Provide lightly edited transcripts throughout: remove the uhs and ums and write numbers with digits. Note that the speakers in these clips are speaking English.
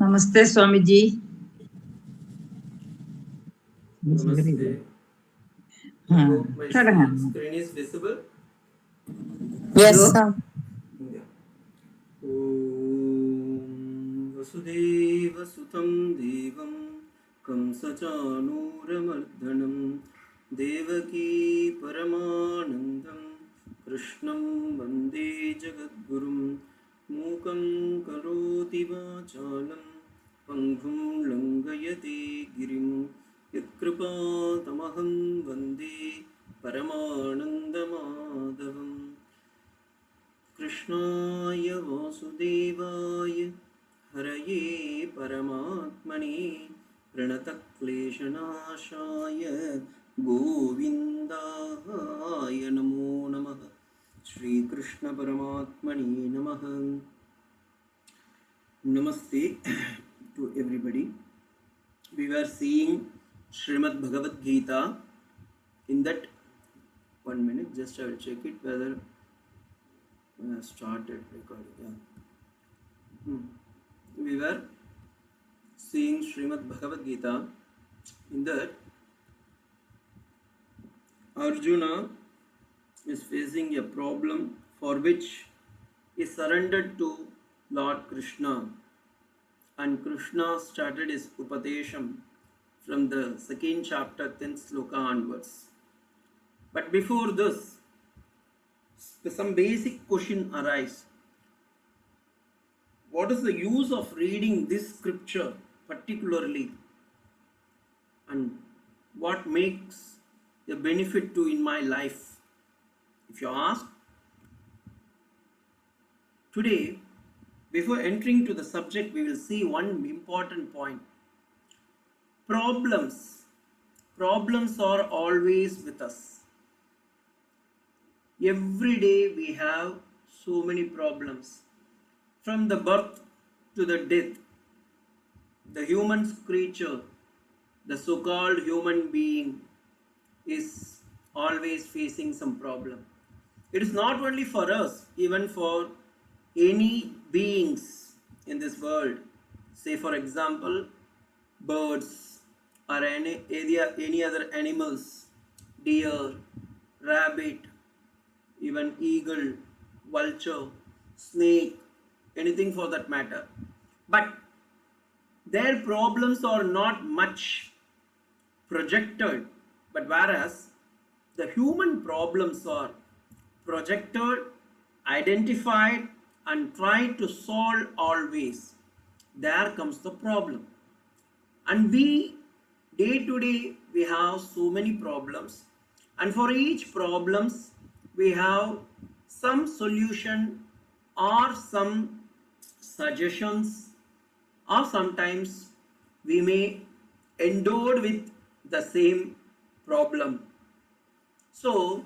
Namaste, Swamiji. Namaste. I hope my screen is visible. Yes, sir. Yeah. Om Vasudeva Sutam Devam Kamsachanooramardhanam Devaki Paramanandam Krishnam Vande Jagadgurum Mukam Karoti Vachalam Panghum Langayate Girim Yatkripa Tamaham Vande Paramanandamadavam कृष्णाय वासुदेवाय हरये परमात्मने प्रणतक्लेशनाशाय गोविन्दाय नमो नमः श्रीकृष्णपरमात्मने नमः Namaste to everybody. We were seeing Srimad Bhagavad Gita. In that, 1 minute, just I will check it whether started recording. We were seeing Srimad Bhagavad Gita. In that, Arjuna is facing a problem for which he surrendered to Lord Krishna, and Krishna started his Upadesham from the second chapter, 10th sloka onwards. But before this, some basic question arise. What is the use of reading this scripture particularly, and what makes a benefit to in my life? If you ask, today, before entering to the subject, we will see one important point. Problems are always with us. Every day we have so many problems. From the birth to the death, the human creature, the so-called human being, is always facing some problem. It is not only for us, even for any beings in this world. Say for example, birds or any other animals, deer, rabbit, even eagle, vulture, snake, anything for that matter. But their problems are not much projected, but whereas the human problems are projected, identified, and tried to solve always. There comes the problem. And we, day to day, we have so many problems, and for each problems we have some solution or some suggestions, or sometimes we may endowed with the same problem. So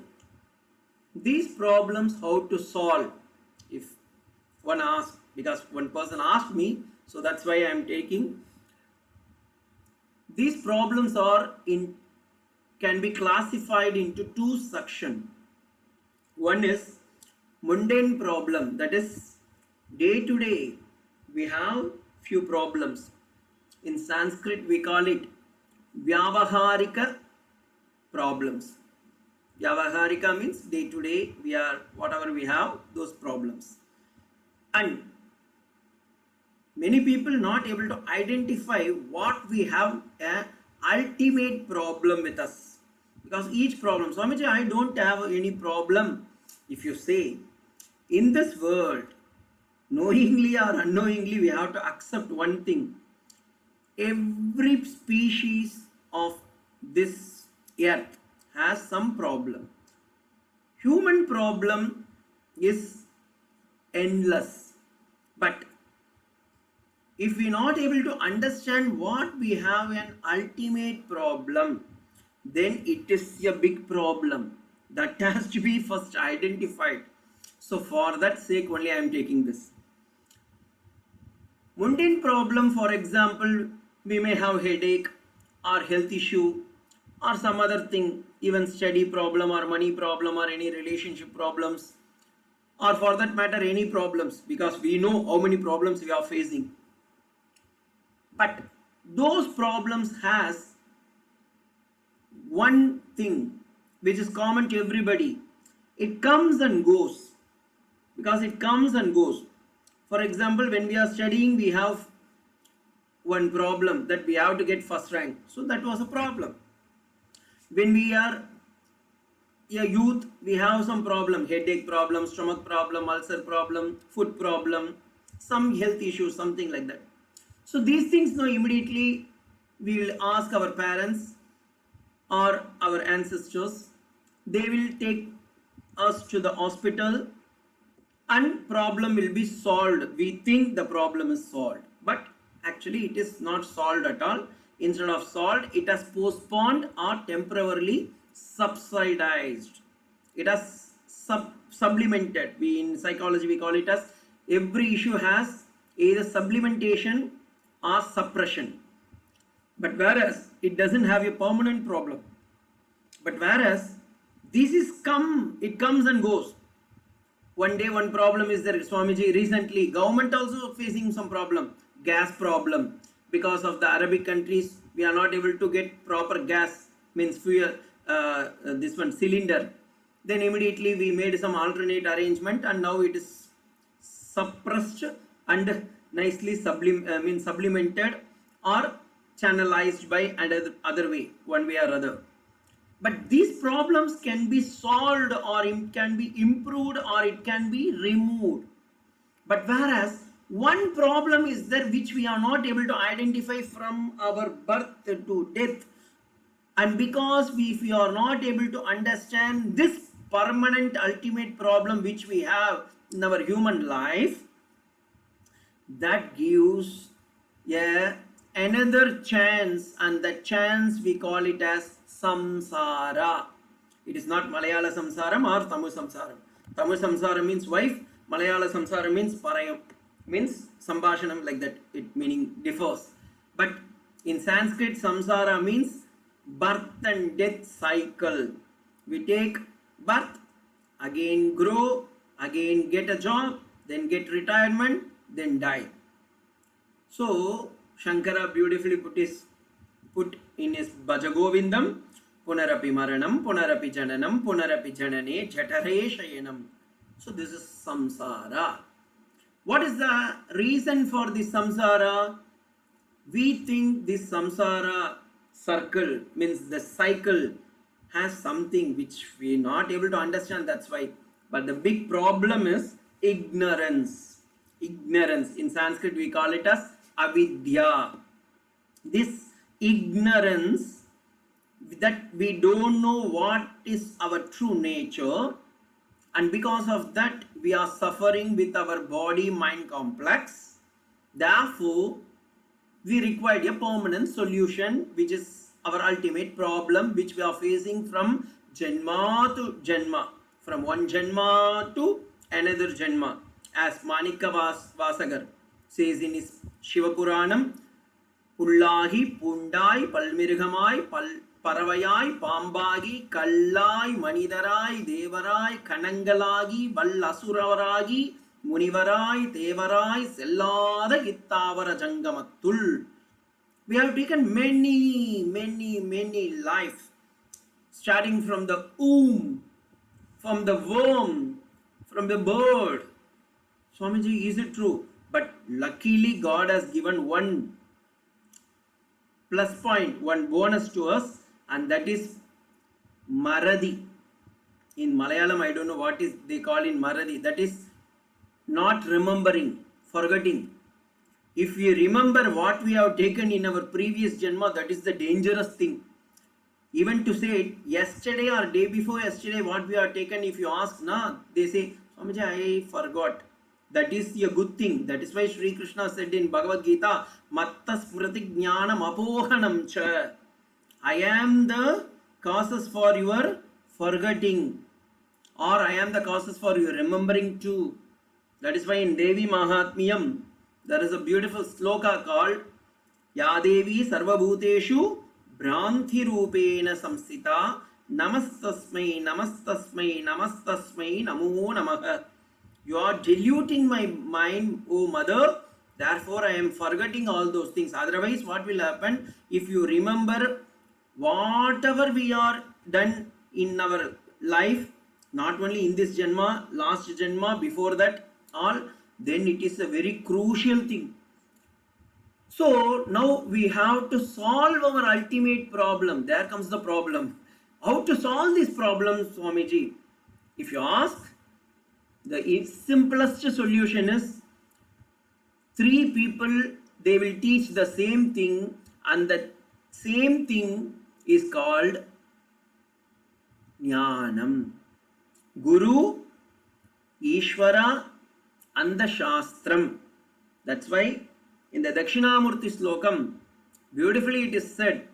these problems how to solve? If one asks, because one person asked me, so that's why I am taking. These problems can be classified into two sections. One is mundane problem, that is day to day we have few problems. In Sanskrit we call it vyavaharika problems. Vyavaharika means day to day we are whatever we have, those problems. And many people not able to identify what we have a ultimate problem with us, because each problem, Swamiji, I don't have any problem. If you say, in this world, knowingly or unknowingly, we have to accept one thing. Every species of this earth has some problem. Human problem is endless. But if we are not able to understand what we have an ultimate problem, then it is a big problem that has to be first identified. So for that sake only I am taking this. Mundane problem, for example, we may have headache or health issue or some other thing, even study problem or money problem or any relationship problems, or for that matter any problems, because we know how many problems we are facing. But those problems has one thing which is common to everybody. It comes and goes, because it comes and goes. For example, when we are studying, we have one problem that we have to get first rank. So that was a problem. When we are a youth, we have some problem, headache problem, stomach problem, ulcer problem, foot problem, some health issues, something like that. So these things now immediately we will ask our parents or our ancestors. They will take us to the hospital and problem will be solved. We think the problem is solved, but actually it is not solved at all. Instead of solved, it has postponed or temporarily subsidized. It has sublimated. We in psychology we call it as every issue has either sublimentation or suppression. But whereas it doesn't have a permanent problem. But whereas this is it comes and goes. One day one problem is there. Swamiji, recently government also facing some problem, gas problem. Because of the Arabic countries, we are not able to get proper gas, means fuel, this one cylinder. Then immediately we made some alternate arrangement and now it is suppressed and nicely sublimated or channelized by other way, one way or other. But these problems can be solved or it can be improved or it can be removed. But whereas one problem is there which we are not able to identify from our birth to death. And because if we are not able to understand this permanent ultimate problem which we have in our human life, that gives another chance, and that chance we call it as samsara. It is not Malayala samsaram or Tamil samsaram. Tamil samsaram means wife, Malayala samsaram means parayam, means sambhashanam, like that. It meaning differs. But in Sanskrit, samsara means birth and death cycle. We take birth, again grow, again get a job, then get retirement, then die. So Shankara beautifully put in his Bhajagovindam, Punarapi Maranam, Punarapi Jananam, Punarapi Janane, Jatare Shayanam. So this is samsara. What is the reason for this samsara? We think this samsara circle, means the cycle, has something which we are not able to understand, that's why. But the big problem is ignorance. Ignorance. In Sanskrit we call it as avidya. This ignorance, that we don't know what is our true nature, and because of that we are suffering with our body mind complex. Therefore we require a permanent solution, which is our ultimate problem which we are facing from janma to janma, from one janma to another janma. As Manika Vasagar says in his Shiva Puranam, Pullahi, Pundai, Palmirgamai, Paravayai, Pambagi, Kallai, Manidarai, Devarai, Kanangalagi, Valasuravagi, Munivarai, Devarai, Sellada Gittavara Jangamatul. We have taken many lives, starting from the womb, from the worm, from the bird. Swamiji, is it true? But luckily God has given one plus point, one bonus to us, and that is Maradi. In Malayalam, I don't know what is they call in Maradi. That is not remembering, forgetting. If we remember what we have taken in our previous Janma, that is the dangerous thing. Even to say yesterday or day before yesterday what we have taken, if you ask, they say, Swamiji, I forgot. That is a good thing. That is why Sri Krishna said in Bhagavad Gita, Matta smriti jnanam apohanam cha. I am the causes for your forgetting, or I am the causes for your remembering too. That is why in Devi Mahatmyam there is a beautiful sloka called Ya Devi Sarvabhuteshu Bhranti Rupena Samsita Namastasmai Namastasmai Namastasmai Namo Namaha. You are diluting my mind, O Mother, Therefore, I am forgetting all those things. Otherwise, what will happen? If you remember whatever we are done in our life, not only in this Janma, last Janma, before that, all, then it is a very crucial thing. So now we have to solve our ultimate problem. There comes the problem. How to solve this problem, Swamiji? If you ask, the simplest solution is three people, they will teach the same thing, and the same thing is called Jnanam. Guru, Ishvara, and the Shastram. That's why in the Dakshinamurti slokam, beautifully it is said,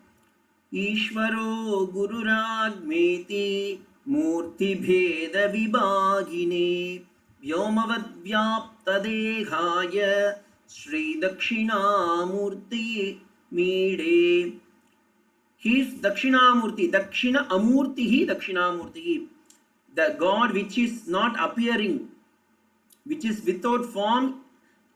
Ishvaro Gururagmeti Murti Bheda Vibhagine Vyomavad Vyapta Dehaya Sri Dakshinamurti Mide. He is Dakshinamurti, Dakshina Amurtihi, Dakshinamurtihi. The God which is not appearing, which is without form,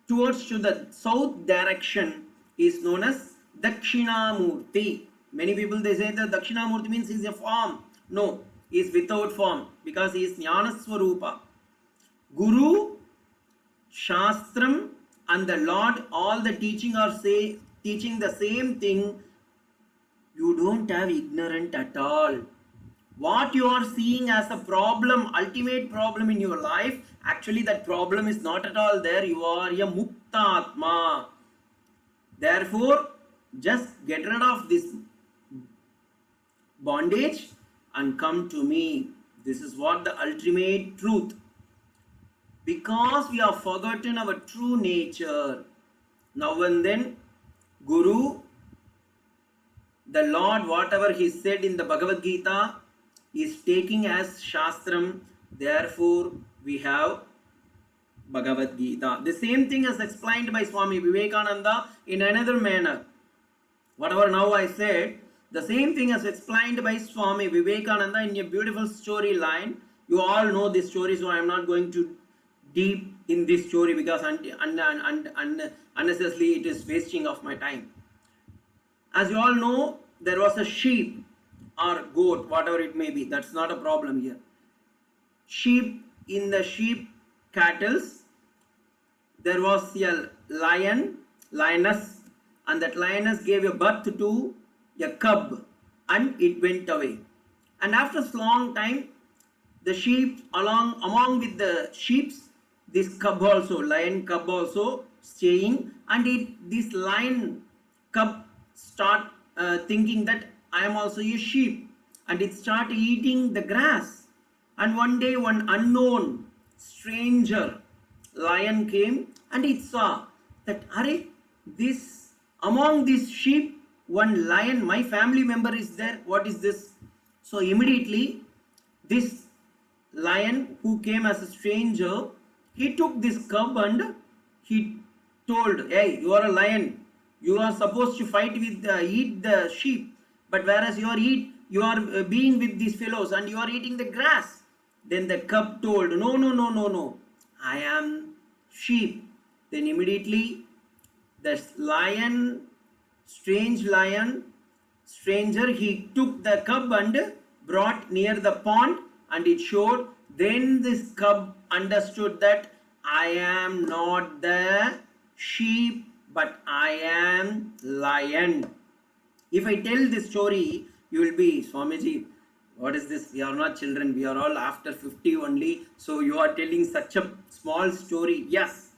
towards to the south direction, is known as Dakshinamurti. Many people, they say that Dakshinamurti means he is a form. No, he is without form because he is Jnana Swarupa. Guru, Shastram, and the Lord, all the teaching are teaching the same thing. You don't have ignorant at all. What you are seeing as a problem, ultimate problem in your life, actually that problem is not at all there. You are a Muktatma. Therefore, just get rid of this bondage and come to me. This is what the ultimate truth. Because we have forgotten our true nature. Now and then, Guru, the Lord, whatever he said in the Bhagavad Gita, is taking as Shastram. Therefore, we have Bhagavad Gita. The same thing is explained by Swami Vivekananda in another manner. Whatever now I said, the same thing is explained by Swami Vivekananda in a beautiful storyline. You all know this story, so I am not going to deep in this story because unnecessarily it is wasting of my time. As you all know, there was a sheep or goat, whatever it may be. That's not a problem here. Sheep, in the sheep cattles, there was a lioness, and that lioness gave a birth to a cub, and it went away. And after a long time, the sheep among with the sheep, this cub also, lion cub also staying, and this lion cub start thinking that I am also a sheep, and it start eating the grass. And one day one unknown stranger lion came, and it saw that this among these sheep one lion, my family member is there. What is this? So immediately this lion who came as a stranger, he took this cub and he told, hey, you are a lion, you are supposed to fight with eat the sheep, but whereas you are being with these fellows and you are eating the grass. Then the cub told, no, I am sheep. Then immediately the stranger, he took the cub and brought near the pond, and it showed. Then this cub understood that I am not the sheep, but I am lion. If I tell this story, you will be, Swamiji, what is this? We are not children, we are all after 50 only. So you are telling such a small story. Yes.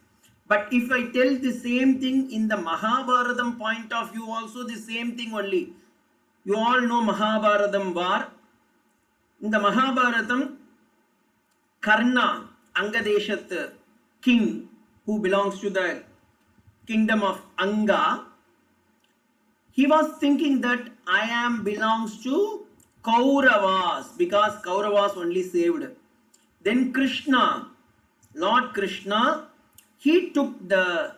But if I tell the same thing in the Mahabharatam point of view, also the same thing only. You all know Mahabharatam war. In the Mahabharatam, Karna, Angadeshat king, who belongs to the kingdom of Anga, he was thinking that I am belongs to Kauravas, because Kauravas only saved. Then Krishna, Lord Krishna, he took the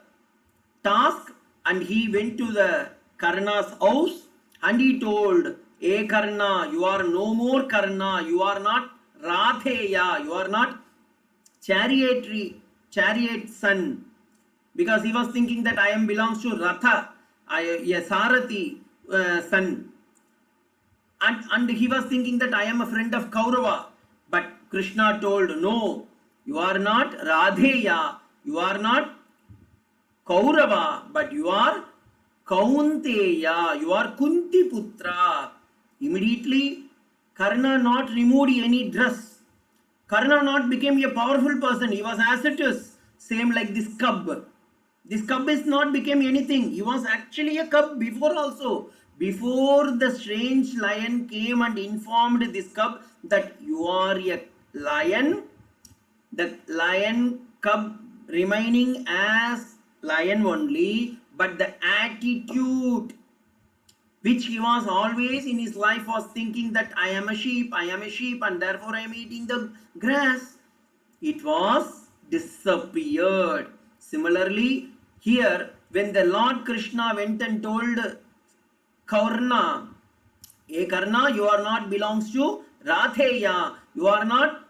task and he went to the Karna's house and he told, hey Karna, you are no more Karna, you are not Radheya, you are not chariot son. because he was thinking that I am belongs to Ratha, a Sarathi son. And he was thinking that I am a friend of Kaurava. But Krishna told, no, you are not Radheya, you are not Kaurava, but you are Kaunteya, you are Kunti Putra. Immediately, Karna not removed any dress. Karna not became a powerful person. He was as it is. Same like this cub. This cub is not became anything. He was actually a cub before also. Before the strange lion came and informed this cub that you are a lion, the lion cub remaining as lion only, but the attitude which he was always in his life was thinking that I am a sheep, and therefore I am eating the grass. It was disappeared. Similarly, here when the Lord Krishna went and told Karna, hey Karna, you are not belongs to Ratheya, you are not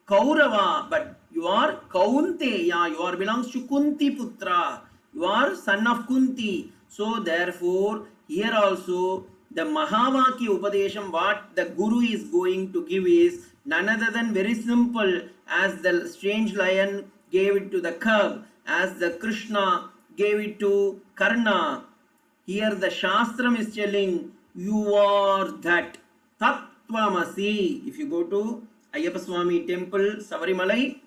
Kaurava, but you are Kaunteya, you are belongs to Kunti Putra, you are son of Kunti. So therefore, here also the Mahavakya Upadesham, what the Guru is going to give is none other than very simple, as the strange lion gave it to the cub, as the Krishna gave it to Karna. Here the Shastram is telling, you are that Tattvamasi. If you go to Ayyappa Swami temple, Savarimalai,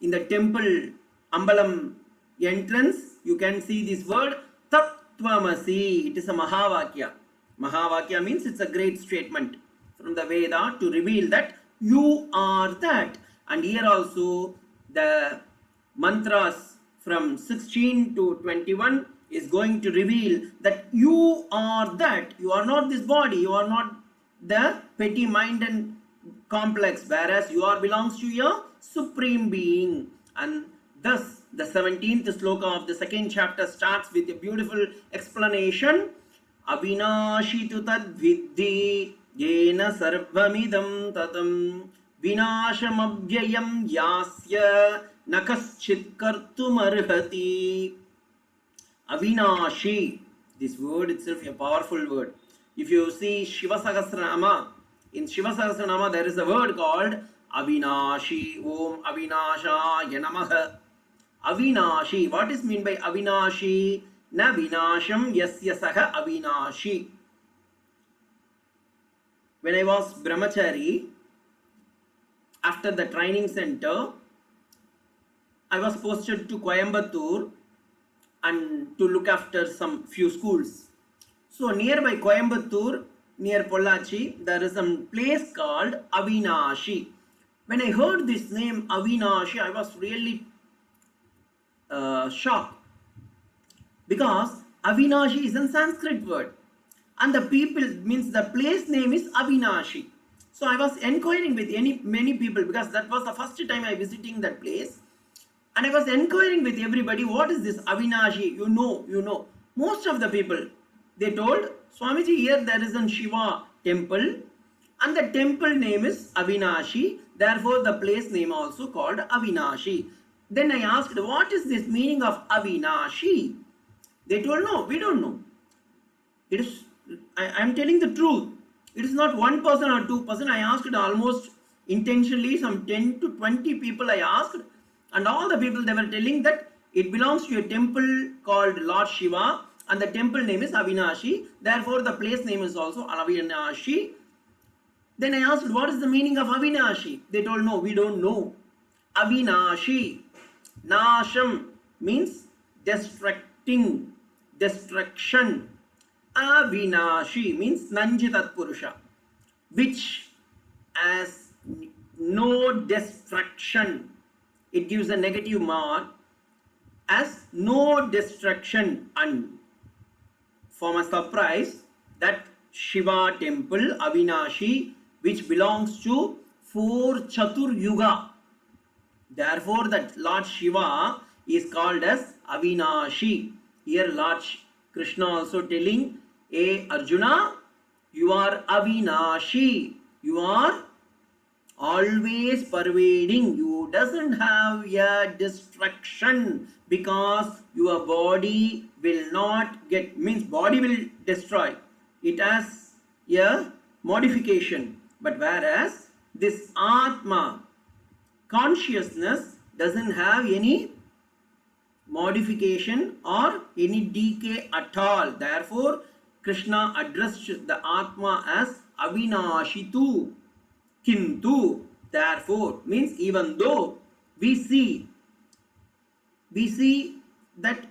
in the temple Ambalam entrance, you can see this word Tattvamasi. It is a Mahavakya. Mahavakya means it's a great statement from the Veda to reveal that you are that. And here also the mantras from 16 to 21 is going to reveal that you are that. You are not this body, you are not the petty mind and complex, whereas you are belongs to your supreme being. And thus the 17th sloka of the second chapter starts with a beautiful explanation. Avinashi tu tad viddhi yena sarvamidam tatam vinasham abhyayam yasya nakaschit kartum arhati. Avinashi, this word itself a powerful word. If you see Shiva Sahasranama, in Shiva Sahasranama there is a word called Avinashi. Om Avinashaya Namaha. Avinashi. What is meant by Avinashi? Na vinasham yasya saha avinashi. When I was brahmachari, after the training center, I was posted to Coimbatore and to look after some few schools. So nearby Coimbatore, near Pollachi, there is some place called Avinashi. When I heard this name Avinashi, I was really shocked, because Avinashi is a Sanskrit word and the people means the place name is Avinashi. So I was inquiring with many people, because that was the first time I visiting that place. And I was inquiring with everybody, what is this Avinashi? You know. Most of the people, they told, Swamiji, here there is a Shiva temple and the temple name is Avinashi. Therefore, the place name also called Avinashi. Then I asked, what is this meaning of Avinashi? They told, no, we don't know. It is, I am telling the truth. It is not one person or two person. I asked almost intentionally some 10 to 20 people I asked. And all the people, they were telling that it belongs to a temple called Lord Shiva and the temple name is Avinashi. Therefore, the place name is also Avinashi. Then I asked, what is the meaning of Avinashi? They told, no, we don't know. Avinashi. Nasham means destruction. Avinashi means Nanjitat Purusha, which as no destruction. It gives a negative mark as no destruction. And for my surprise, that Shiva temple, Avinashi, which belongs to 4 Chatur Yuga. Therefore, that Lord Shiva is called as Avinashi. Here Lord Krishna also telling, hey Arjuna, you are Avinashi. You are always pervading. You doesn't have a destruction, because your body will not get, means body will destroy. It has a modification. But whereas this Atma, consciousness, doesn't have any modification or any decay at all. Therefore, Krishna addressed the Atma as Avinashitu. Kintu, therefore, means even though we see that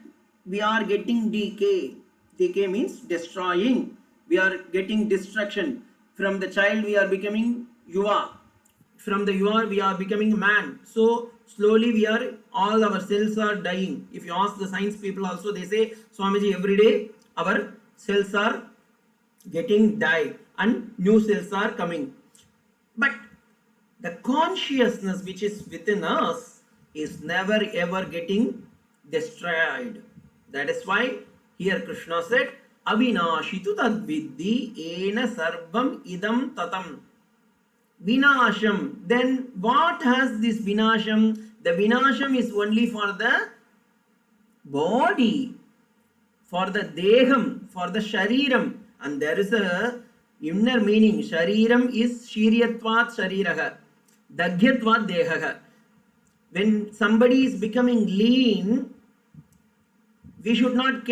we are getting decay. Decay means destroying. We are getting destruction. From the child we are becoming yuva. From the yuva we are becoming man. So slowly all our cells are dying. If you ask the science people also, they say, Swamiji, every day our cells are getting died and new cells are coming. But the consciousness which is within us is never ever getting destroyed. That is why here Krishna said, Avinashitu tadviddi ena sarvam idam tatam. Vinasham. Then what has this vinasham? The vinasham is only for the body, for the deham, for the shariram. And there is a inner meaning. Shariram is shiryatvat shariraha, dagyatvat dehaha. When somebody is becoming lean, we should not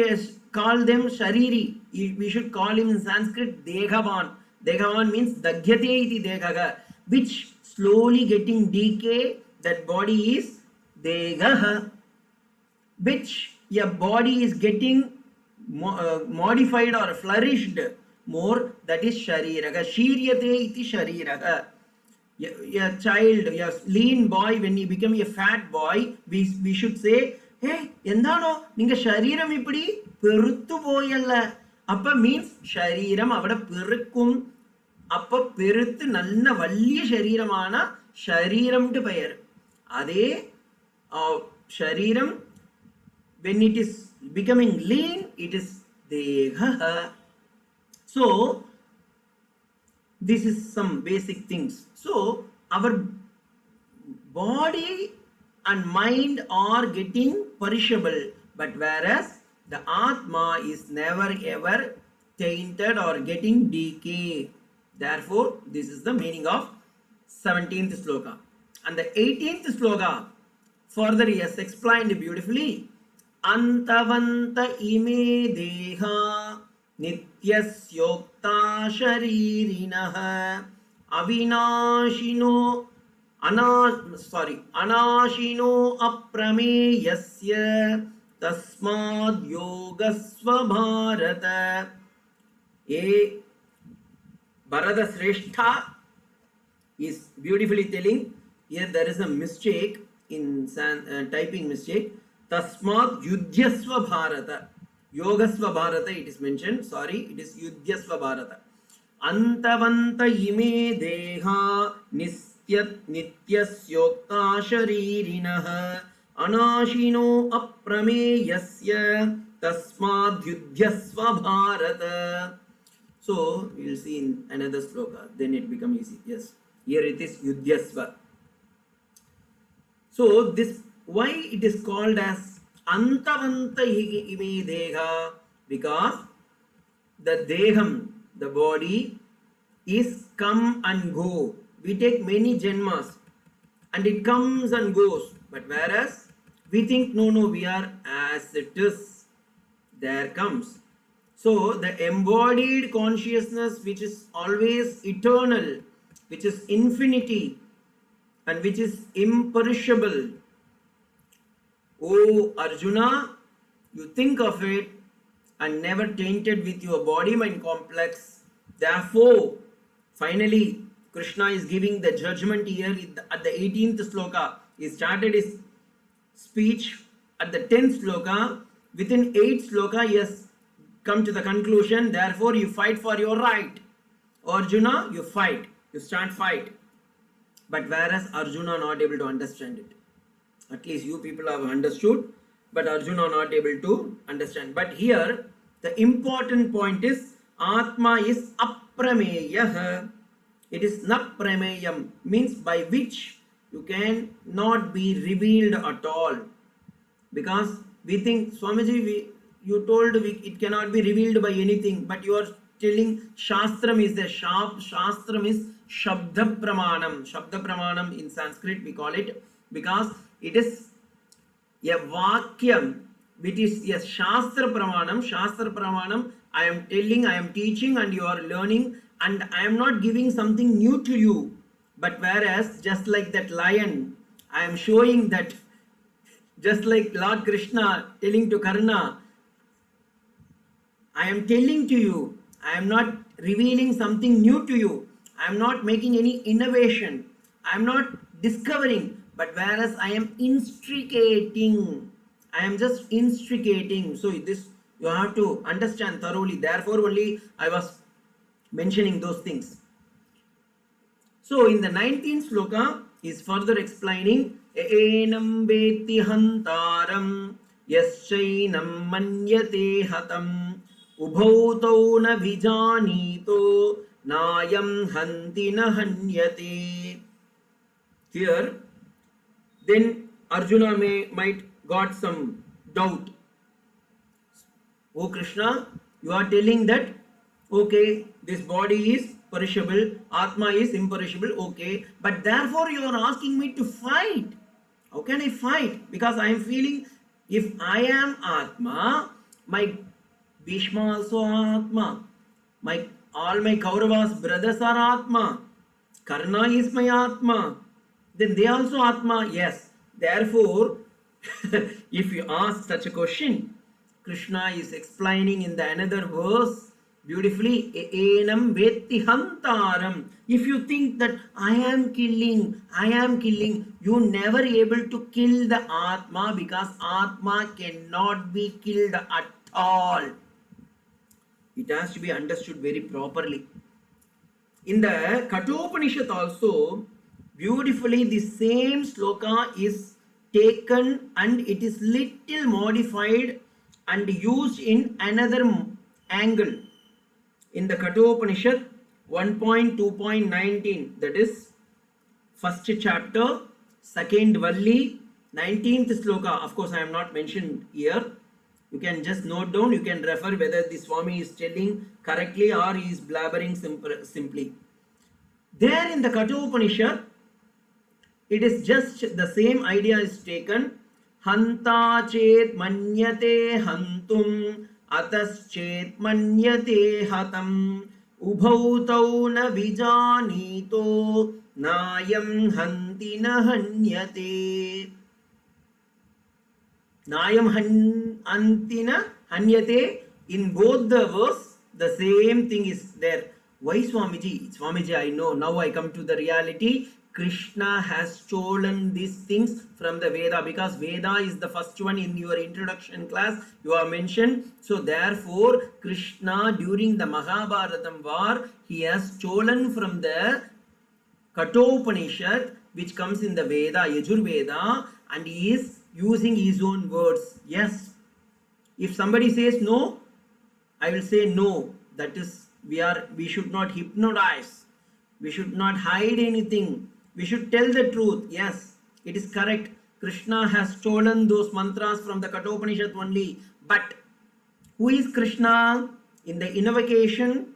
call them shariri. We should call him in Sanskrit dehavan. Dehavan means dagyate iti dehaha, which slowly getting decay. That body is dehaha, which your body is getting modified or flourished more, that is shariraga. Shiryate iti shariraga. A child, a lean boy, when he become a fat boy, we should say, hey, endano ninga shariram ipdi peruttu poyalla. Appa means shariram avada perukkum. Appa peruttu nalla valliya shariramana shariram to payar. Ade shariram, when it is becoming lean, it is deha. So this is some basic things. So our body and mind are getting perishable, but whereas the Atma is never ever tainted or getting decay. Therefore, this is the meaning of 17th sloka. And the 18th sloka further he has explained beautifully. Antavanta ime deha nityasyokta sharirinaha avinashino anashino aprameyasya tasmad yogasva bharata. A Bharata Shrestha is beautifully telling, here there is a mistake in typing mistake. Tasmat yudhyasva bharata. Yogasva bharata it is mentioned. Sorry, it is yudhyasva bharata. Antavanta ime deha nityasyokta sharirinaha anashino aprameyasya tasmad yudhyasva bharata. So we will see in another sloka, then it becomes easy. Yes, here it is yudhyasva. So this, why it is called as antavanta ime deha? Because the deham, the body, is come and go. We take many janmas and it comes and goes. But whereas we think, no, we are as it is. There comes. So the embodied consciousness, which is always eternal, which is infinity, and which is imperishable. Oh Arjuna, you think of it and never tainted with your body mind complex. Therefore, finally, Krishna is giving the judgment here at the 18th sloka. He started his speech at the 10th sloka. Within 8th sloka, he has come to the conclusion. Therefore, you fight for your right. Arjuna, you fight. You start fight. But whereas Arjuna not able to understand it. At least you people have understood, but Arjuna not able to understand. But here, the important point is Atma is aprameyah. It is na prameyam, means by which you can not be revealed at all. Because we think, Swamiji, you told it cannot be revealed by anything, but you are telling Shastram is the Shastram is Shabda Pramanam. Shabda Pramanam in Sanskrit we call it, because it is a Vakyam, which is a Shastra Pramanam. Shastra Pramanam, I am telling, I am teaching, and you are learning, and I am not giving something new to you. But whereas, just like that lion, I am showing that, just like Lord Krishna telling to Karna, I am telling to you, I am not revealing something new to you, I am not making any innovation, I am not discovering, but whereas I am instigating, I am just instigating. So this you have to understand thoroughly. Therefore only I was mentioning those things. So in the 19th sloka is further explaining enam veti hantaram yaschainam manyate hatam ubhautau na vijanito nayam hanti na hanyate. Here then Arjuna might got some doubt. Oh Krishna, you are telling that, okay, this body is perishable, Atma is imperishable, okay, but therefore you are asking me to fight. How can I fight? Because I am feeling, if I am Atma, my Bhishma also Atma, all my Kauravas brothers are Atma, Karna is my Atma, then they also Atma, yes. Therefore, if you ask such a question, Krishna is explaining in the another verse beautifully, enam veti hantaram. If you think that I am killing, you never able to kill the Atma, because Atma cannot be killed at all. It has to be understood very properly. In the Kathopanishad also, beautifully the same sloka is taken and it is little modified and used in another angle. In the Kathopanishad 1.2.19, that is first chapter, second valli, 19th sloka. Of course, I am not mentioned here. You can just note down, you can refer whether the Swami is telling correctly or he is blabbering simply. There in the Kathopanishad, it is just the same idea is taken. Hanta chet manyate hantum atas chet manyate hatam ubhautau na vijanito nayam hanti na hanyate. Nayam hantina hanyate. In both the verse, the same thing is there. Why Swamiji? Swamiji, I know. Now I come to the reality. Krishna has stolen these things from the Veda, because Veda is the first one in your introduction class you have mentioned. So therefore, Krishna during the Mahabharatam war, he has stolen from the Kathopanishad, which comes in the Veda, Yajurveda, and he is using his own words. Yes, if somebody says no, I will say no. That is, we should not hypnotize, we should not hide anything, we should tell the truth. Yes, it is correct. Krishna has stolen those mantras from the Kathopanishad only. But who is Krishna? In the invocation,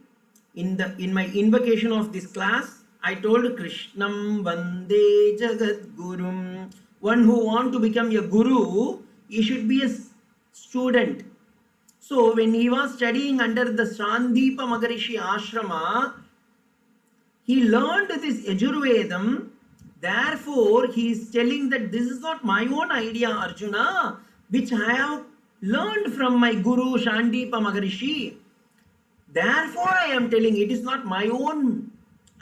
in my invocation of this class, I told Krishnam Vande Jagat Gurum. One who want to become a guru, he should be a student. So when he was studying under the Sandeepa Maharishi Ashrama, he learned this Yajurvedam. Therefore, he is telling that this is not my own idea, Arjuna, which I have learned from my Guru Sandeepa Maharishi. Therefore, I am telling it is not my own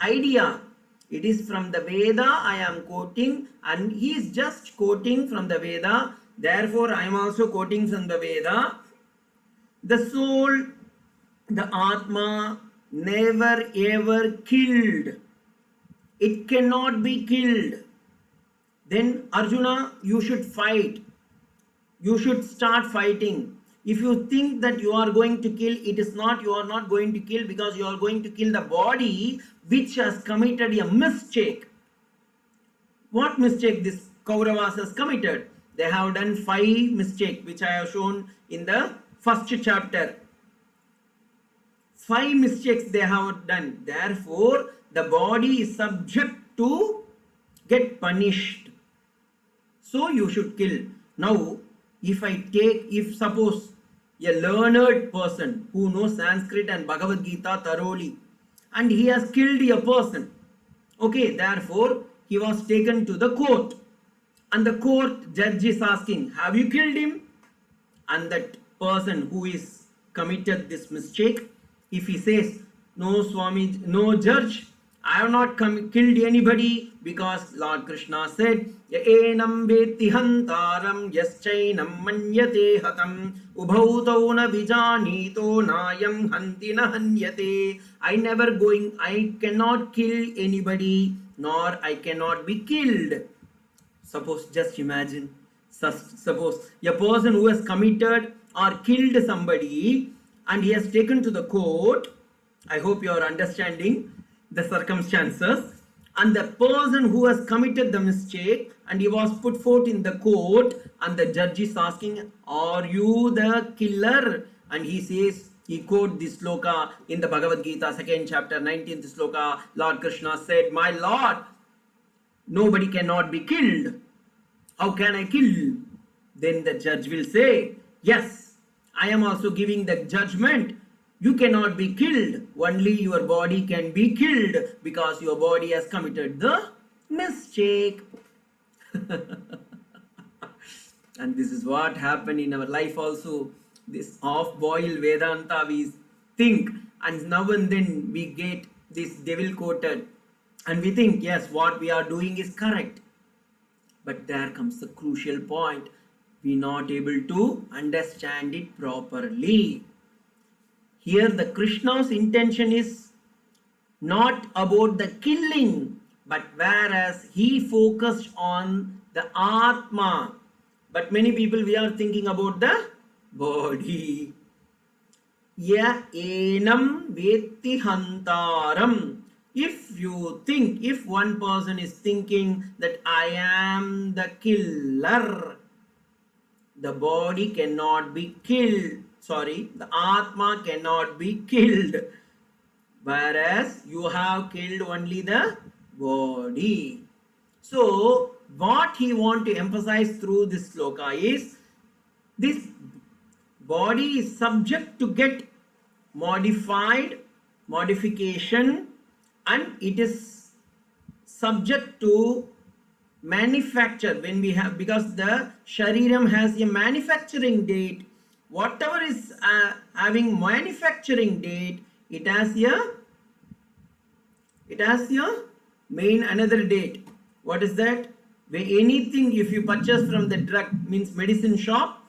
idea. It is from the Veda I am quoting, and he is just quoting from the Veda. Therefore, I am also quoting from the Veda. The soul, the Atma, never ever killed. It cannot be killed. Then Arjuna, you should fight. You should start fighting. If you think that you are going to kill, it is not, you are not going to kill, because you are going to kill the body which has committed a mistake. What mistake this Kauravas has committed? They have done 5 mistakes, which I have shown in the first chapter. 5 mistakes they have done. Therefore, the body is subject to get punished. So you should kill. Now, if suppose a learned person who knows Sanskrit and Bhagavad Gita thoroughly, and he has killed a person, okay, therefore he was taken to the court, and the court judge is asking, have you killed him? And that person who is committed this mistake, if he says, no Swami, no judge, I have not killed anybody, because Lord Krishna said, enam veti hantaram yaschainam manyate hatam ubhautau na vijanito nayam hanti na hanyate. I cannot kill anybody, nor I cannot be killed. Suppose, just imagine, suppose a person who has committed or killed somebody, and he has taken to the court. I hope you are understanding the circumstances. And the person who has committed the mistake, and he was put forth in the court, and the judge is asking, are you the killer? And he says, he quotes this sloka in the Bhagavad Gita, 2nd chapter, 19th sloka. Lord Krishna said, my Lord, nobody cannot be killed. How can I kill? Then the judge will say, yes, I am also giving the judgment. You cannot be killed. Only your body can be killed, because your body has committed the mistake. And this is what happened in our life also. This off-boiled Vedanta we think, and now and then we get this devil quoted, and we think, yes, what we are doing is correct. But there comes the crucial point. We are not able to understand it properly. Here the Krishna's intention is not about the killing, but whereas he focused on the Atma. But many people, we are thinking about the body. Ya enam veti hantaram. If you think, if one person is thinking that I am the killer, the body cannot be killed. The Atma cannot be killed. Whereas you have killed only the body. So, what he want to emphasize through this sloka is, this body is subject to get modification, and it is subject to manufacture when we have, because the shariram has a manufacturing date. Whatever is having manufacturing date, it has a main another date. What is that? When anything, if you purchase from the drug, means medicine shop,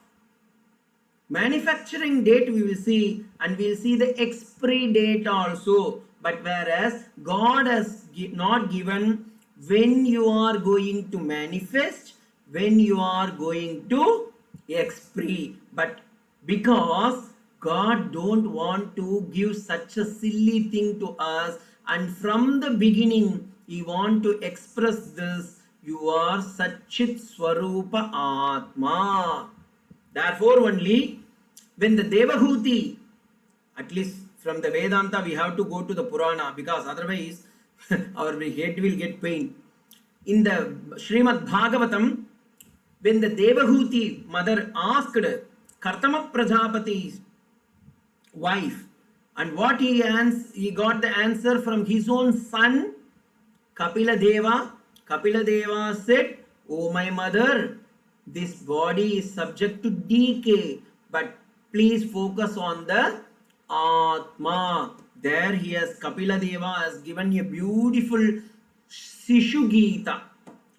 manufacturing date we will see, and we will see the expiry date also. But whereas God has not given when you are going to manifest, when you are going to expire, but because God don't want to give such a silly thing to us, and from the beginning he want to express this, you are Satchit Swarupa Atma. Therefore only when the Devahuti, at least from the Vedanta we have to go to the Purana, because otherwise our head will get pain. In the Srimad Bhagavatam, when the Devahuti mother asked Kartama Prajapati's wife, and what he got the answer from his own son Kapila Deva. Kapila Deva said, oh my mother, this body is subject to decay, but please focus on the Atma. There he has, Kapila Deva has given a beautiful Sishu Gita.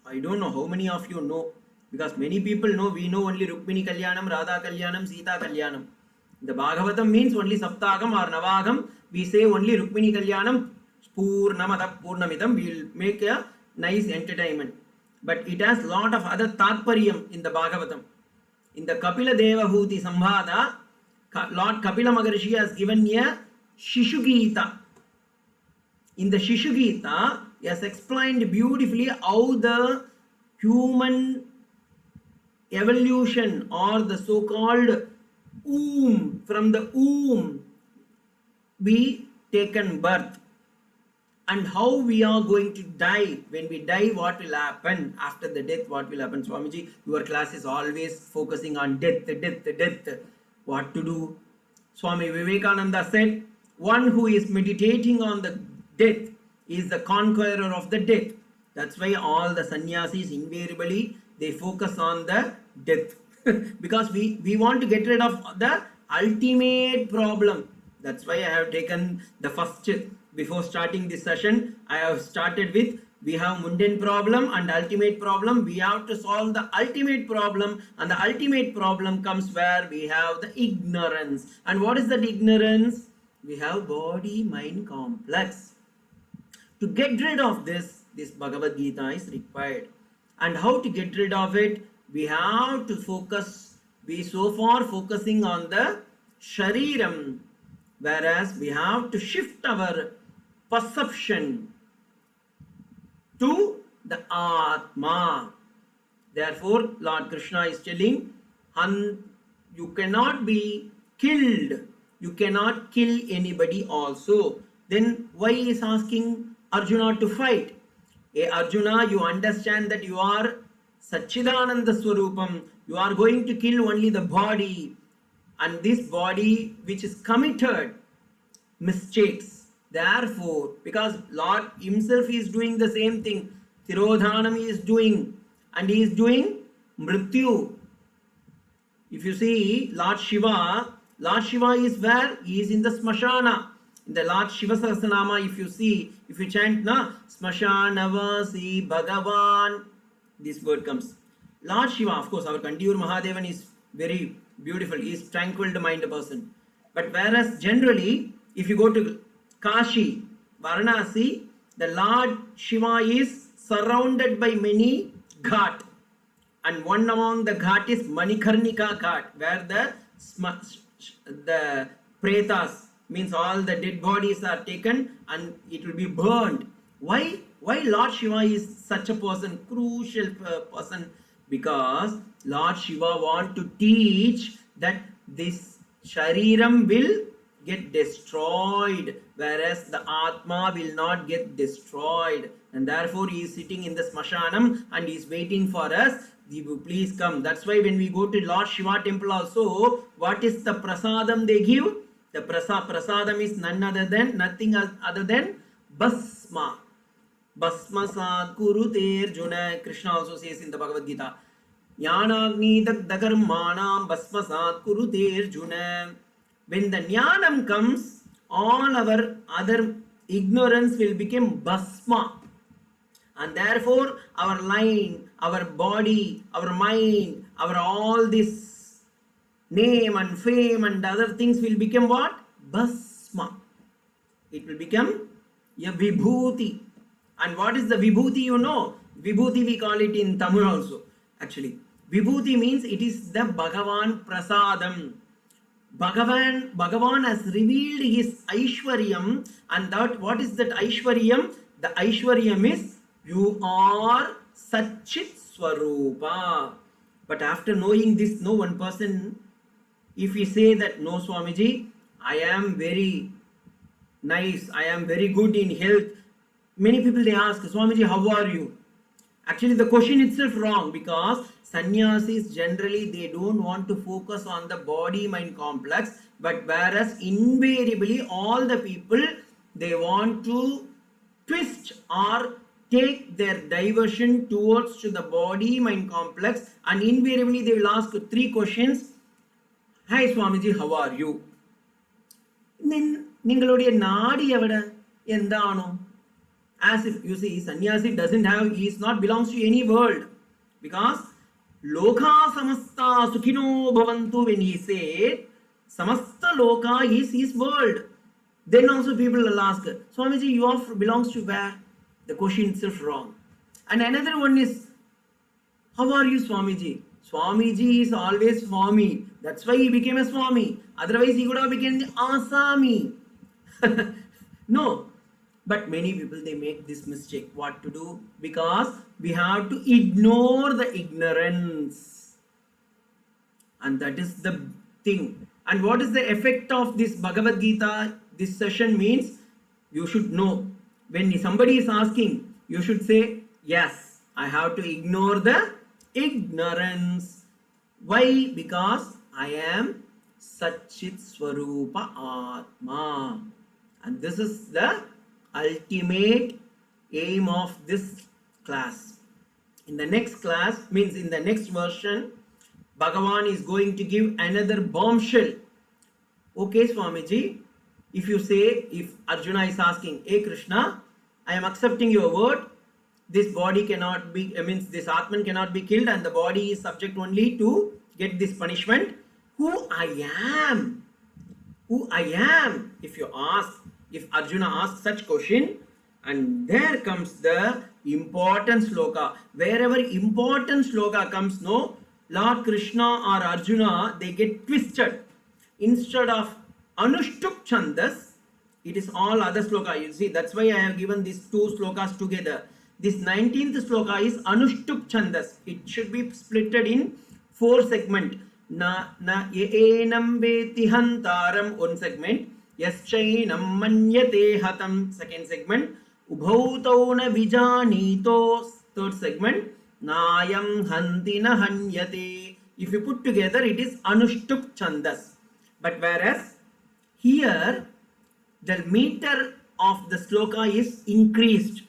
I don't know how many of you know, because many people know, we know only Rukmini Kalyanam, Radha Kalyanam, Sita Kalyanam. The Bhagavatam means only Saptagam or Navagam. We say only Rukmini Kalyanam, Purnamada Purnamidam. We will make a nice entertainment. But it has lot of other Tatparyam in the Bhagavatam. In the Kapila Devahuti Samvada, Lord Kapila Maharishi has given a Shishu Gita. In the Shishu Gita, he has explained beautifully how the human evolution or the so-called womb, from the womb we taken birth, and how we are going to die. When we die, what will happen? After the death, what will happen? Swamiji, your class is always focusing on death, death, death. What to do? Swami Vivekananda said, one who is meditating on the death is the conqueror of the death. That's why all the sannyasis invariably they focus on the death because we want to get rid of the ultimate problem. That's why I have taken the first, before starting this session, I have started with we have mundane problem and ultimate problem. We have to solve the ultimate problem, and the ultimate problem comes where we have the ignorance. And what is that ignorance? We have body mind complex. To get rid of this Bhagavad Gita is required. And how to get rid of it? We have to focus, we so far focusing on the Shariram, whereas we have to shift our perception to the Atma. Therefore, Lord Krishna is telling, you cannot be killed. You cannot kill anybody also. Then why is asking Arjuna to fight? Hey Arjuna, you understand that you are Satchidananda Swarupam. You are going to kill only the body. And this body which is committed mistakes. Therefore, because Lord himself is doing the same thing, Tirodhanam he is doing, and he is doing Mrityu. If you see Lord Shiva is where? He is in the Smashana. In the Lord Shiva Sahasranama, if you see, if you chant na Smashanavasi Bhagavan, this word comes. Lord Shiva, of course, our Kandiur Mahadevan is very beautiful. He is tranquil mind person. But whereas generally, if you go to Kashi, Varanasi, the Lord Shiva is surrounded by many ghat. And one among the ghat is Manikarnika ghat, where the pretas, means all the dead bodies are taken and it will be burned. Why Lord Shiva is such a person, crucial person? Because Lord Shiva want to teach that this Shariram will get destroyed, whereas the Atma will not get destroyed. And therefore he is sitting in the Smashanam and he is waiting for us. Please come. That's why when we go to Lord Shiva temple also, what is the prasadam they give? The prasadam is nothing other than Basma. Basma sad kurute Arjuna. Krishna also says in the Bhagavad Gita, Jnanagni dagdakarmanam basma sad kurute Arjuna. When the Jnanam comes, all our other ignorance will become Basma. And therefore our line, our body, our mind, our all this name and fame and other things will become what? Basma. It will become a Vibhuti. And what is the Vibhuti? You know, Vibhuti we call it in Tamil also. Actually, Vibhuti means it is the Bhagavan Prasadam. Bhagavan has revealed his Aishwaryam, and that what is that Aishwaryam? The Aishwaryam is you are Satchit Swarupa. But after knowing this, no one person, if we say that no Swamiji, I am very nice, I am very good in health, many people they ask, Swamiji, how are you? Actually the question itself wrong, because sannyasis generally they don't want to focus on the body mind complex, but whereas invariably all the people they want to twist or take their diversion towards to the body mind complex, and invariably they will ask three questions. Hi Swamiji, how are you? Ningalodiya naadi evada endano? As if you see, sannyasi doesn't have, he is not belongs to any world, because loka samasta sukhino bhavantu, when he said samasta loka is his world, then also people will ask, Swamiji, you are belongs to where? The question itself wrong. And another one is, how are you Swamiji? Swamiji is always Swami. That's why he became a Swami. Otherwise, he would have become the Asami. No. But many people, they make this mistake. What to do? Because we have to ignore the ignorance. And that is the thing. And what is the effect of this Bhagavad Gita? This session means you should know. When somebody is asking, you should say, yes, I have to ignore the ignorance. Why? Because I am Satchit Swarupa Atma. And this is the ultimate aim of this class. In the next class, means in the next version, Bhagavan is going to give another bombshell. Okay, Swamiji, if you say, if Arjuna is asking, hey Krishna, I am accepting your word, this body cannot be, means this Atman cannot be killed and the body is subject only to get this punishment. Who I am? Who I am? If you ask, if Arjuna asks such question, and there comes the important sloka. Wherever important sloka comes, no, Lord Krishna or Arjuna, they get twisted. Instead of Anushtup Chandas, it is all other sloka. You see, that's why I have given these two slokas together. This 19th sloka is Anushtup Chandas. It should be splitted in 4 segments. Na enam veti hantaram, 1 segment. Yaschainam manyate hatam, 2nd segment. Ubhautau na vijanito, 3rd segment. Nayam hantina hanyate. If you put together, it is Anushtup Chandas. But whereas here, the meter of the sloka is increased.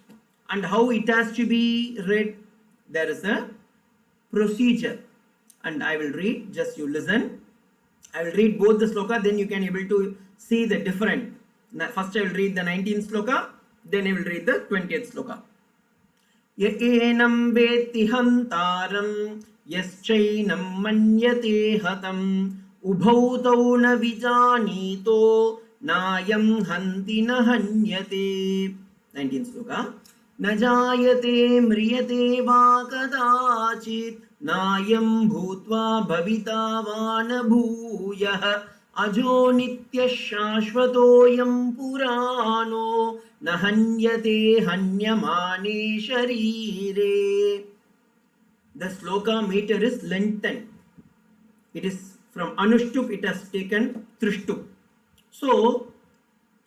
And how it has to be read? There is a procedure. And I will read, just you listen. I will read both the sloka, then you can able to see the difference. First I will read the 19th sloka, then I will read the 20th sloka. Ya enam veti hantaram, yaschainam manyate hatam, ubhautau na vijanito, nayam hantina hanyate. 19th sloka. Na jayate mriyate va kadachit, nayam bhutva bhavita vana bhuyah, ajo nitya shashvatoyam purano, na hanyate hanyamane sharire. The sloka meter is lengthened. It is from Anushtup, it has taken Trishtup. So,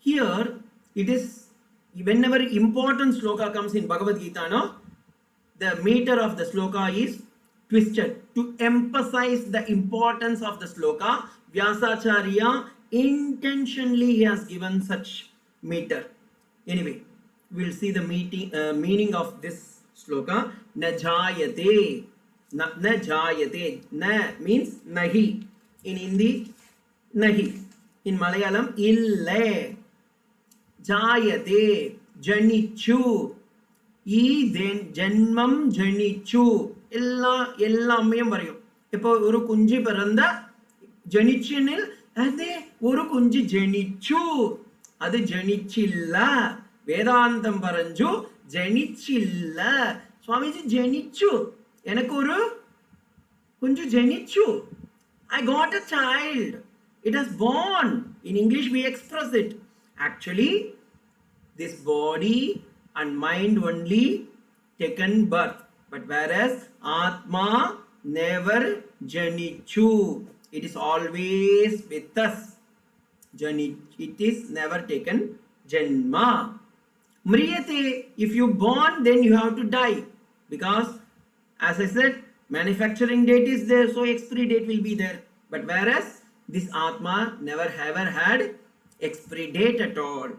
here it is, whenever important sloka comes in Bhagavad Gita, no, the meter of the sloka is twisted. To emphasize the importance of the sloka, Vyasacharya intentionally he has given such meter. Anyway, we will see the meaning of this sloka. Na jayate. Na jayate. Na means nahi. In Hindi, nahi. In Malayalam, ille. Jayate. Janichu. Then janmam janichu. எல்லாமே வரையும். இப்போ ஒரு குஞ்சு பிறந்த ஜனிச்சினில் அது ஒரு குஞ்சு ஜனிச்சு, அது ஜனிச்சில்ல. வேதாந்தம் பரஞ்சு ஜனிச்சில்ல. சுவாமிஜி ஜனிச்சு, எனக்கு ஒரு குஞ்சு ஜனிச்சு. I got a child. It has born. In English we express it. Actually, this body and mind only taken birth. But whereas Atma never janichu. It is always with us. It is never taken janma. Mriyate, if you born, then you have to die. Because, as I said, manufacturing date is there, so expiry date will be there. But whereas this Atma never ever had expiry date at all.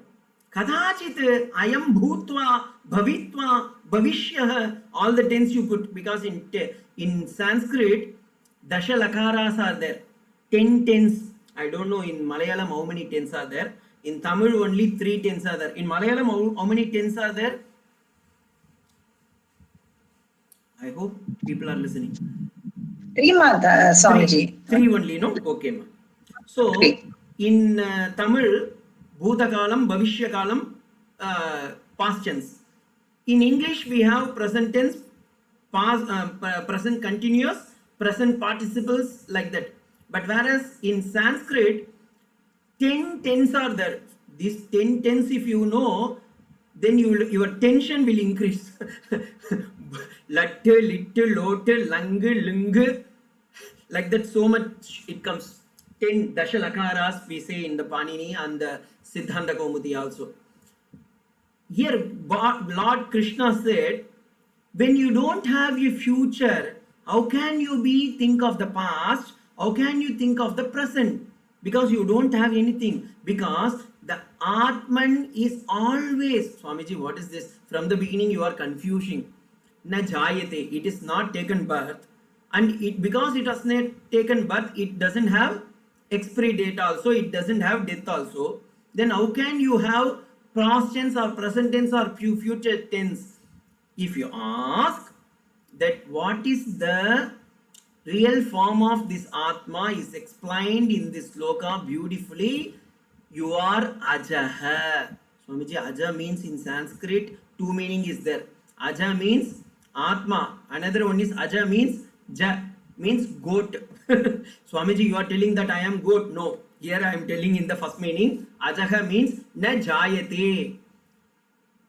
Kadachit ayam bhutva bhavitva bhavishyah, all the tense you put, because in Sanskrit dasha lakaras are there, 10 tense. I don't know in Malayalam how many tense are there. In Tamil only 3 tense are there. In Malayalam how many tense are there? I hope people are listening. 3 Swamiji. 3 only, no? Okay, ma. So in Tamil, Bhutakalam, Bhavishya past tense. In English, we have present tense, past, present continuous, present participles like that. But whereas in Sanskrit, 10 tens are there. These 10 tens, if you know, then your tension will increase. Latte, little, lotte, langu, lungu, like that, so much it comes. 10 dashalakaras we say in the Panini and the Siddhanta Kaumudi also. Here, Lord Krishna said, when you don't have a future, how can you think of the past? How can you think of the present? Because you don't have anything. Because the Atman is always, Swamiji, what is this? From the beginning you are confusing. Na jayate, it is not taken birth. And it, because it has not taken birth, it doesn't have expiry date also, it doesn't have death also. Then how can you have past tense or present tense or future tense? If you ask that what is the real form of this Atma is explained in this sloka beautifully. You are Ajaha. Swamiji, Aja means in Sanskrit, two meaning is there. Aja means Atma. Another one is Aja means Ja, means goat. Swamiji, you are telling that I am goat. No, here I am telling in the first meaning. Ajaha means Na Jayate.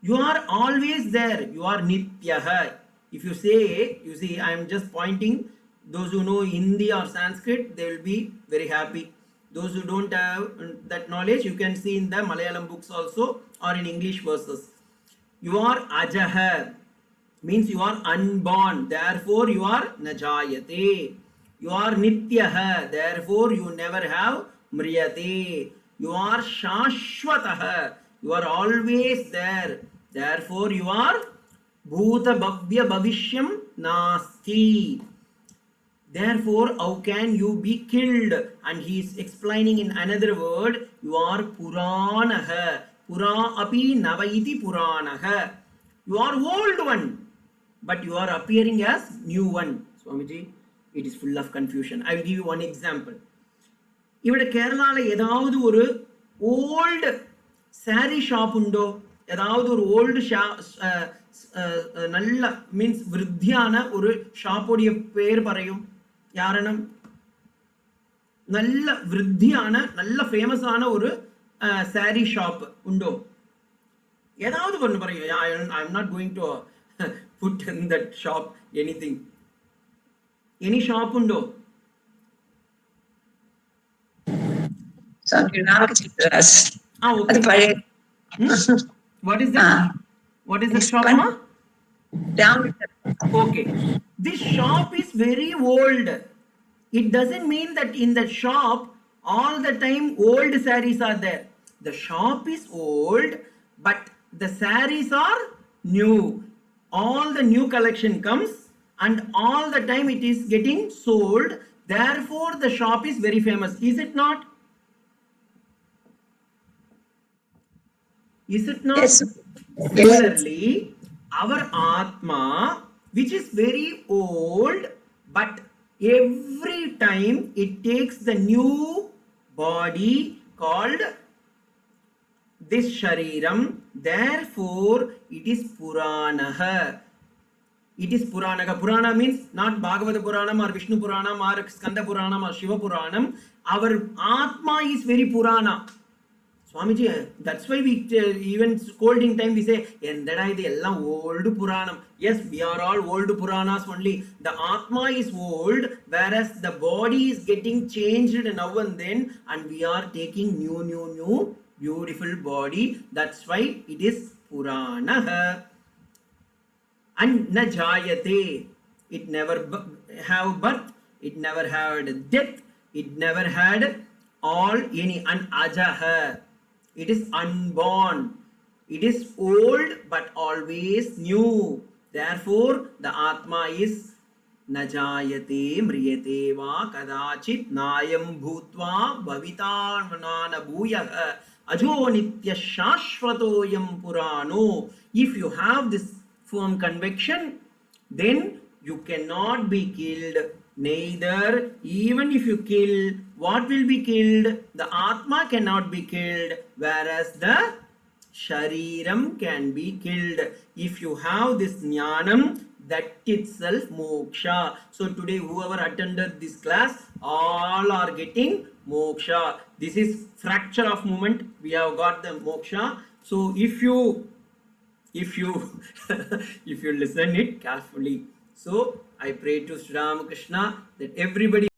You are always there. You are Nityaha. If you say, you see, I am just pointing. Those who know Hindi or Sanskrit, they will be very happy. Those who don't have that knowledge, you can see in the Malayalam books also or in English verses. You are Ajaha, means you are unborn. Therefore, you are Najayate. You are Nityaha. Therefore, you never have Mriyate. You are Shashwataha. You are always there. Therefore, you are Bhuta Bhavya Bhavishyam Nasti. Therefore, how can you be killed? And he is explaining in another word, you are Puranaha. Pura api navaiti Puranaha. You are old one, but you are appearing as new one. Swamiji, it is full of confusion. I will give you one example. ഇവിടെ കേരളാല ഏതാവത് ഒരു old sari shop ഉണ്ടോ? ഏതാവത് ഒരു old നല്ല means വൃദ്ധിയാണ് ഒരു ഷോപ്പുடைய പേര് പറയും. யாரணம் நல்ல விருத்தியான நல்ல ஃபேமஸ் ஆன ஒரு சாரி ஷாப் உண்டோ? ஏதாவது ஒன்று பாருங்க. I am not going to put in that shop anything. Any shop உண்டோ? Okay. What is that? What is the shop, ma? Okay, this shop is very old. It doesn't mean that in the shop all the time old sarees are there. The shop is old, but the sarees are new. All the new collection comes and all the time it is getting sold. Therefore, the shop is very famous. Is it not? Is it not? Yes. Similarly, our Atma, which is very old, but every time it takes the new body called this Shariram, therefore it is Puranaha. It is Puranaha. Purana means not Bhagavad Puranam or Vishnu Puranam or Skanda Puranam or Shiva Puranam. Our Atma is very Purana. Swamiji, that's why we even scolding time we say, endada idu ellam old Puranam. Yes, we are all old Puranas only. The Atma is old, whereas the body is getting changed now and then, and we are taking new beautiful body. That's why it is Purana. And na jayate, it never have birth, it never had death, it never had all any. And ajaha, it is unborn. It is old but always new. Therefore, the Atma is najayate mriyate va kadachit nayam bhutva bhavitanvana bhuyah ajo nitya shashvatoyam purano. If you have this firm conviction, then you cannot be killed. Neither, even if you kill, what will be killed? The Atma cannot be killed, whereas the Shariram can be killed. If you have this Jnanam, that itself moksha. So today whoever attended this class, all are getting moksha. This is fracture of movement, we have got the moksha. So if you if you listen it carefully, so I pray to Sri Ramakrishna that everybody